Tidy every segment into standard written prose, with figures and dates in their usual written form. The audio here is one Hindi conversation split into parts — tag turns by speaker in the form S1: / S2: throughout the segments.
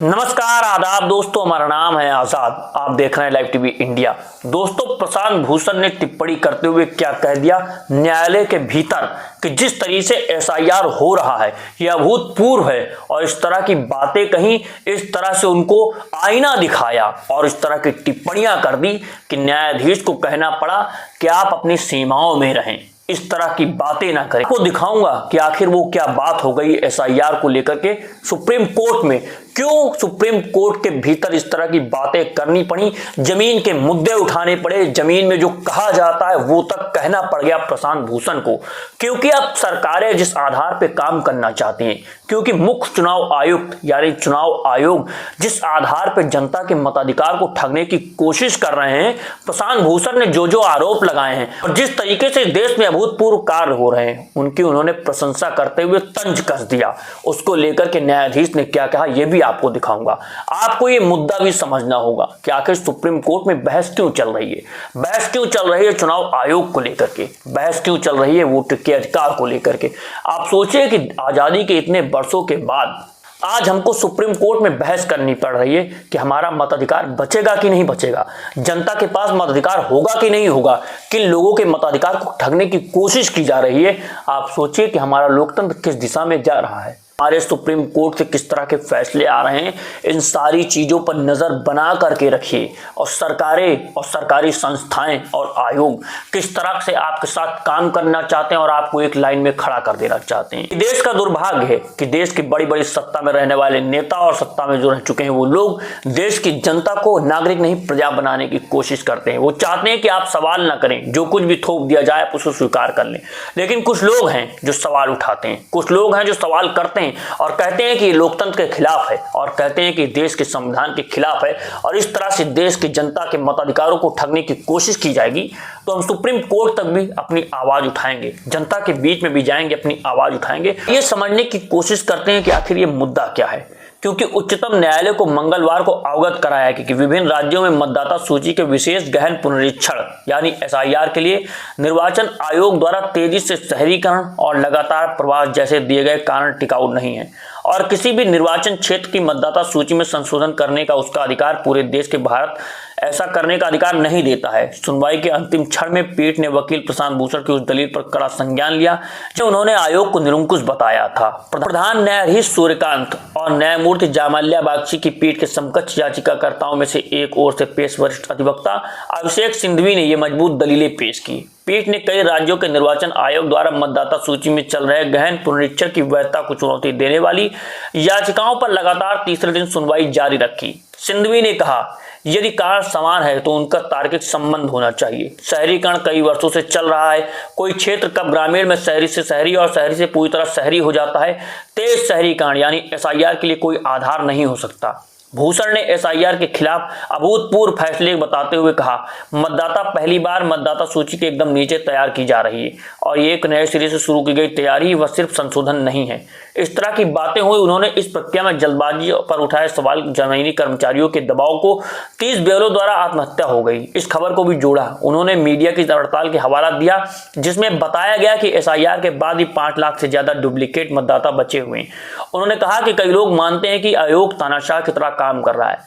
S1: नमस्कार आदाब दोस्तों, हमारा नाम है आजाद। आप देख रहे हैं लाइव टीवी इंडिया। दोस्तों, प्रशांत भूषण ने टिप्पणी करते हुए क्या कह दिया न्यायालय के भीतर कि जिस तरीके से एसआईआर हो रहा है यह अभूतपूर्व है, और इस तरह की बातें कहीं, इस तरह से उनको आईना दिखाया और इस तरह की टिप्पणियां कर दी कि न्यायाधीश को कहना पड़ा कि आप अपनी सीमाओं में रहें, इस तरह की बातें ना करें। आपको दिखाऊंगा कि आखिर वो क्या बात हो गई एसआईआर को लेकर के सुप्रीम कोर्ट में, क्यों सुप्रीम कोर्ट के भीतर इस तरह की बातें करनी पड़ी, जमीन के मुद्दे उठाने पड़े, जमीन में जो कहा जाता है वो तक कहना पड़ गया प्रशांत भूषण को। क्योंकि अब सरकारें जिस आधार पर काम करना चाहती हैं, क्योंकि मुख्य चुनाव आयुक्त यानी चुनाव आयोग जिस आधार पर जनता के मताधिकार को ठगने की कोशिश कर रहे हैं, प्रशांत भूषण ने जो जो आरोप लगाए हैं और जिस तरीके से देश में अभूतपूर्व कार्य हो रहे हैं उनकी उन्होंने प्रशंसा करते हुए तंज कस दिया। उसको लेकर के न्यायाधीश ने क्या कहा ये भी आपको दिखाऊंगा। आपको ये मुद्दा भी समझना होगा कि आखिर सुप्रीम कोर्ट में बहस क्यों चल रही है, बहस क्यों चल रही है चुनाव आयोग को लेकर के, बहस क्यों चल रही है वोट के अधिकार को लेकर के। आप सोचिए कि आजादी के इतने वर्षों के बाद आज हमको सुप्रीम कोर्ट में बहस करनी पड़ रही है कि हमारा मताधिकार बचेगा कि नहीं बचेगा, जनता के पास मताधिकार होगा कि नहीं होगा, किन लोगों के मताधिकार को ठगने की कोशिश की जा रही है। आप सोचिए कि हमारा लोकतंत्र किस दिशा में जा रहा है, हमारे सुप्रीम कोर्ट से किस तरह के फैसले आ रहे हैं। इन सारी चीजों पर नजर बना करके रखिए और सरकारें और सरकारी संस्थाएं और आयोग किस तरह से आपके साथ काम करना चाहते हैं और आपको एक लाइन में खड़ा कर देना चाहते हैं। देश का दुर्भाग्य है कि देश की बड़ी बड़ी सत्ता में रहने वाले नेता और सत्ता में जो रह चुके हैं वो लोग देश की जनता को नागरिक नहीं प्रजा बनाने की कोशिश करते हैं। वो चाहते हैं कि आप सवाल ना करें, जो कुछ भी थोप दिया जाए आप उसको स्वीकार कर लें। लेकिन कुछ लोग हैं जो सवाल उठाते हैं, कुछ लोग हैं जो सवाल करते हैं और कहते हैं कि ये लोकतंत्र के खिलाफ है और कहते हैं कि देश के संविधान के खिलाफ है और इस तरह से देश की जनता के मताधिकारों को ठगने की कोशिश की जाएगी। तो हम सुप्रीम कोर्ट तक भी अपनी आवाज उठाएंगे, जनता के बीच में भी जाएंगे, अपनी आवाज उठाएंगे, ये समझने की कोशिश करते हैं कि आखिर ये मुद्दा क्या है। क्योंकि उच्चतम न्यायालय को मंगलवार को अवगत कराया कि विभिन्न राज्यों में मतदाता सूची के विशेष गहन पुनरीक्षण यानी एसआईआर के लिए निर्वाचन आयोग द्वारा तेजी से शहरीकरण और लगातार प्रवास जैसे दिए गए कारण टिकाऊ नहीं है और किसी भी निर्वाचन क्षेत्र की मतदाता सूची में संशोधन करने का उसका अधिकार पूरे देश के भारत ऐसा करने का अधिकार नहीं देता है। सुनवाई के अंतिम क्षण में पीठ ने वकील प्रशांत भूषण की उस दलील पर कड़ा संज्ञान लिया जो उन्होंने आयोग को निरंकुश बताया था। प्रधान न्यायाधीश सूर्यकांत और न्यायमूर्ति जामल्या बागची की पीठ के समकक्ष याचिकाकर्ताओं में से एक ओर से पेश वरिष्ठ अधिवक्ता अभिषेक सिंघवी ने ये मजबूत दलीलें पेश की। पीठ ने कई राज्यों के निर्वाचन आयोग द्वारा मतदाता सूची में चल रहे गहन पुनरीक्षण की वैधता को चुनौती देने वाली याचिकाओं पर लगातार तीसरे दिन सुनवाई जारी रखी। सिंघवी ने कहा, यदि कारण समान है तो उनका तार्किक संबंध होना चाहिए। शहरीकरण कई वर्षों से चल रहा है, कोई क्षेत्र कब ग्रामीण में शहरी से शहरी और शहरी से पूरी तरह शहरी हो जाता है। तेज शहरीकरण यानी एसआईआर के लिए कोई आधार नहीं हो सकता। भूषण ने एसआईआर के खिलाफ अभूतपूर्व फैसले बताते हुए कहा, मतदाता पहली बार मतदाता सूची के एकदम नीचे तैयार की जा रही है और ये एक नए सिरे से शुरू की गई तैयारी, वह सिर्फ संशोधन नहीं है। इस तरह की बातें हुई। उन्होंने इस प्रक्रिया में जल्दबाजी पर उठाए सवाल, जमीनी कर्मचारियों के दबाव को 30 बेरों द्वारा आत्महत्या हो गई, इस खबर को भी जोड़ा। उन्होंने मीडिया की हड़ताल के हवाला दिया जिसमें बताया गया कि एसआईआर के बाद ही 5 लाख से ज्यादा डुप्लीकेट मतदाता बचे हुए। उन्होंने कहा कि कई लोग मानते हैं कि आयोग तानाशाह की तरह काम कर रहा है।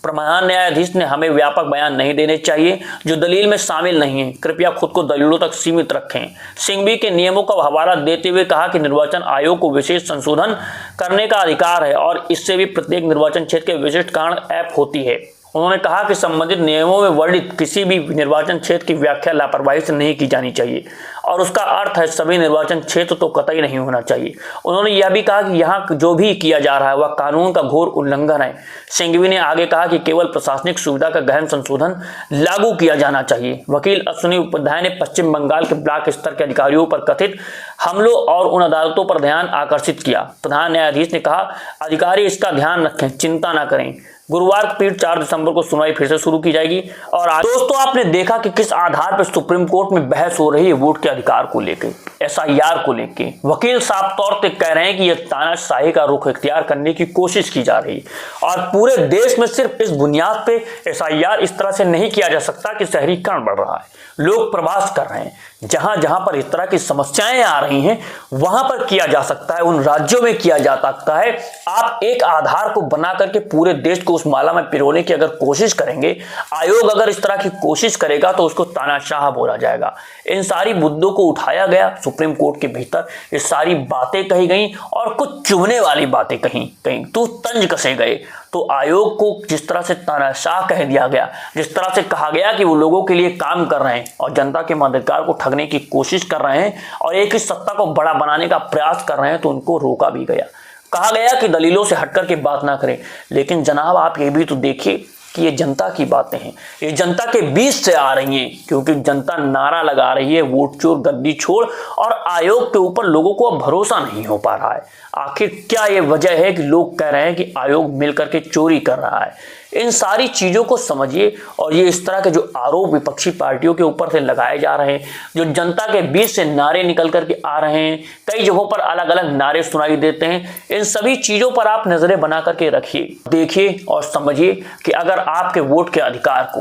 S1: प्रधान न्यायाधीश ने हमें व्यापक बयान नहीं देने चाहिए जो दलील में शामिल नहीं है, कृपया खुद को दलीलों तक सीमित रखें। सिंघवी के नियमों का हवाला देते हुए कहा कि निर्वाचन आयोग को विशेष संशोधन करने का अधिकार है और इससे भी प्रत्येक निर्वाचन क्षेत्र के विशिष्ट कारण ऐप होती है। उन्होंने कहा कि संबंधित नियमों में वर्णित किसी भी निर्वाचन क्षेत्र की व्याख्या लापरवाही से नहीं की जानी चाहिए और उसका अर्थ है सभी निर्वाचन क्षेत्र तो कतई नहीं होना चाहिए। उन्होंने यह भी कहा कि यहाँ जो भी किया जा रहा है वह कानून का घोर उल्लंघन है। सिंघवी ने आगे कहा कि केवल प्रशासनिक सुविधा का गहन संशोधन लागू किया जाना चाहिए। वकील अश्विनी उपाध्याय ने पश्चिम बंगाल के ब्लॉक स्तर के अधिकारियों पर कथित हमलों और उन अदालतों पर ध्यान आकर्षित किया। प्रधान न्यायाधीश ने कहा, अधिकारी इसका ध्यान रखें, चिंता न करें। गुरुवार की पीठ 4 दिसंबर को सुनवाई फिर से शुरू की जाएगी। और दोस्तों, आपने देखा कि किस आधार पर सुप्रीम कोर्ट में बहस हो रही है वोट के अधिकार को लेकर, एसआईआर को लेकर। वकील साफ तौर पे कह रहे हैं कि यह तानाशाही का रुख इख्तियार करने की कोशिश की जा रही है और पूरे देश में सिर्फ इस बुनियाद पे एसआईआर इस तरह से नहीं किया जा सकता कि शहरीकरण बढ़ रहा है, लोग प्रवास कर रहे हैं। जहां जहां पर इस तरह की समस्याएं आ रही हैं वहां पर किया जा सकता है, उन राज्यों में किया जा सकता है। आप एक आधार को बना करके पूरे देश को उस माला में पिरोने की अगर कोशिश करेंगे, आयोग अगर इस तरह की कोशिश करेगा तो उसको तानाशाह बोला जाएगा। इन सारी मुद्दों को उठाया गया सुप्रीम कोर्ट के भीतर, ये सारी बातें कही गई और कुछ चुभने वाली बातें कहीं तो तंज कसे गए। तो आयोग को जिस तरह से तानाशाह कह दिया गया, जिस तरह से कहा गया कि वो लोगों के लिए काम कर रहे हैं और जनता के मताधिकार को ठगने की कोशिश कर रहे हैं और एक ही सत्ता को बड़ा बनाने का प्रयास कर रहे हैं, तो उनको रोका भी गया। कहा गया कि दलीलों से हटकर के बात ना करें। लेकिन जनाब आप ये भी तो देखिए कि ये जनता की बातें हैं, ये जनता के बीच से आ रही हैं, क्योंकि जनता नारा लगा रही है वोट चोर गद्दी छोड़, और आयोग के ऊपर लोगों को अब भरोसा नहीं हो पा रहा है। आखिर क्या ये वजह है कि लोग कह रहे हैं कि आयोग मिलकर के चोरी कर रहा है? इन सारी चीजों को समझिए। और ये इस तरह के जो आरोप विपक्षी पार्टियों के ऊपर से लगाए जा रहे हैं, जो जनता के बीच से नारे निकल करके आ रहे हैं, कई जगहों पर अलग अलग नारे सुनाई देते हैं, इन सभी चीजों पर आप नजरें बना करके रखिए, देखिए और समझिए कि अगर आपके वोट के अधिकार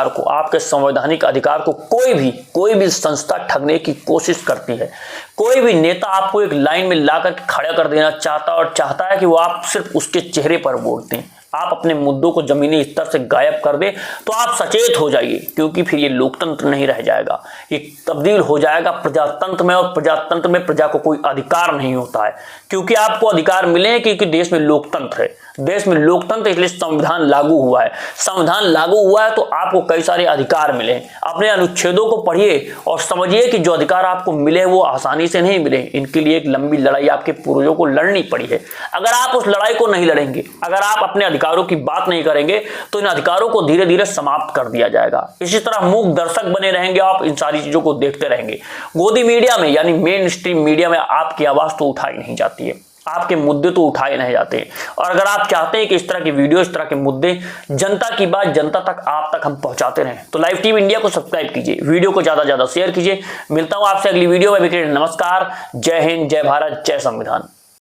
S1: को, आपके संवैधानिक अधिकार को कोई भी संस्था ठगने की कोशिश करती है, कोई भी नेता आपको एक लाइन में ला करके खड़ा कर देना चाहता है कि वो आप सिर्फ उसके चेहरे पर वोट दें, आप अपने मुद्दों को जमीनी स्तर से गायब कर दे, तो आप सचेत हो जाइए, क्योंकि फिर ये लोकतंत्र नहीं रह जाएगा, ये तब्दील हो जाएगा प्रजातंत्र में। और प्रजातंत्र में प्रजा को कोई अधिकार नहीं होता है, क्योंकि आपको अधिकार मिले क्योंकि देश में लोकतंत्र है। देश में लोकतंत्र इसलिए संविधान लागू हुआ है। संविधान लागू हुआ है तो आपको कई सारे अधिकार मिले। अपने अनुच्छेदों को पढ़िए और समझिए कि जो अधिकार आपको मिले वो आसानी से नहीं मिले, इनके लिए एक लंबी लड़ाई आपके पूर्वजों को लड़नी पड़ी है। अगर आप उस लड़ाई को नहीं लड़ेंगे, अगर आप अपने अधिकारों की बात नहीं करेंगे, तो इन अधिकारों को धीरे धीरे समाप्त कर दिया जाएगा। इसी तरह मूक दर्शक बने रहेंगे आप, इन सारी चीजों को देखते रहेंगे। गोदी मीडिया में यानी मेन स्ट्रीम मीडिया में आपकी आवाज तो उठाई नहीं जाती है, आपके मुद्दे तो उठाए नहीं जाते हैं। और अगर आप चाहते हैं कि इस तरह की वीडियो, इस तरह के मुद्दे, जनता की बात जनता तक, आप तक हम पहुंचाते रहें, तो लाइव टीवी इंडिया को सब्सक्राइब कीजिए, वीडियो को ज्यादा से ज्यादा शेयर कीजिए। मिलता हूं आपसे अगली वीडियो में। नमस्कार, जय हिंद, जय भारत, जय संविधान।